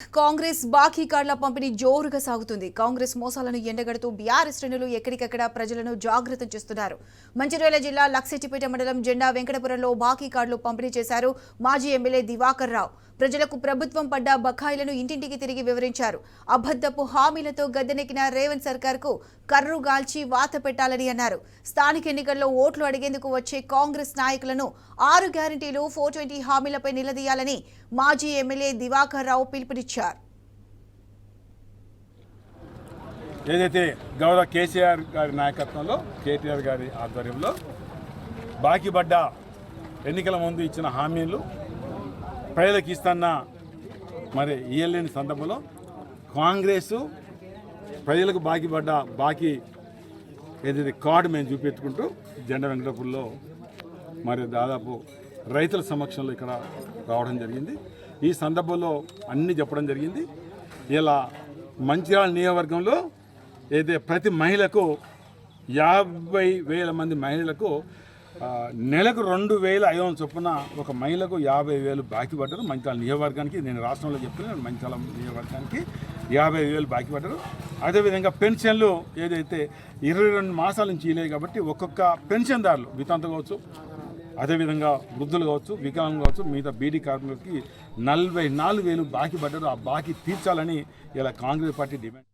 కాంగ్రెస్ బాకీ కార్డుల పంపిణీ జోరుగా సాగుతుంది. కాంగ్రెస్ మోసాలను ఎండగడుతూ బీఆర్ఎస్ శ్రేణులు ఎక్కడికక్కడ ప్రజలను జాగృతం చేస్తున్నారు. మంచిర్యాల జిల్లా లక్సెట్టిపేట మండలం జెండా వెంకటపురంలో బాకీ కార్డులు పంపిణీ చేశారు మాజీ ఎమ్మెల్యే దివాకర్ రావు. ప్రజలకు ప్రభుత్వం పడ్డ బకాయిలను ఇంటింటికి తిరిగి వివరించారు. అబద్ధపు హామీలతో గద్దెనెక్కిన రేవంత్ సర్కార్కు కర్రుగాల్చి వాత పెట్టాలని అన్నారు. స్థానిక ఎన్నికల్లో ఓట్లు అడిగేందుకు వచ్చే కాంగ్రెస్ నాయకులను 6 గ్యారెంటీలు 420 హామీలపై నిలదీయాలని మాజీ ఎమ్మెల్యే దివాకర్ రావు పిలుపునిచ్చారు. ఏదైతే గౌరవ కేసీఆర్ గారి నాయకత్వంలో కేటీఆర్ గారి ఆధ్వర్యంలో బాకీ పడ్డ ఎన్నికల ముందు ఇచ్చిన హామీలు ప్రజలకు ఇస్తున్న మరి ఇయ్యలేని సందర్భంలో కాంగ్రెస్ ప్రజలకు బాకీ ఏదైతే కార్డు మేము చూపెట్టుకుంటూ జెండా వెంకటపురంలో మరి దాదాపు రైతుల సమక్షంలో ఇక్కడ రావడం జరిగింది. ఈ సందర్భంలో అన్నీ చెప్పడం జరిగింది. ఇలా మంచిర్యాల నియోజకవర్గంలో ఏదైతే ప్రతి మహిళకు 50,000 మంది మహిళలకు నెలకు 2,500 చొప్పున ఒక మహిళకు 50,000 బాకీ పడ్డారు. మంచిర్యాల నియోజకవర్గానికి నేను రాష్ట్రంలో చెప్తున్నాను, మంచిర్యాల నియోజకవర్గానికి 50,000 బాకీ పడ్డారు. అదేవిధంగా పెన్షన్లు ఏదైతే 22 మాసాల నుంచి ఇలేదు కాబట్టి ఒక్కొక్క పెన్షన్దారులు వితంతు కావచ్చు, అదేవిధంగా వృద్ధులు కావచ్చు, వికలాంగులు కావచ్చు, మిగతా బీడీ కార్మికులకి 44,000 బాకీ పడ్డారు. ఆ బాకీ తీర్చాలని ఇలా కాంగ్రెస్ పార్టీ డిమాండ్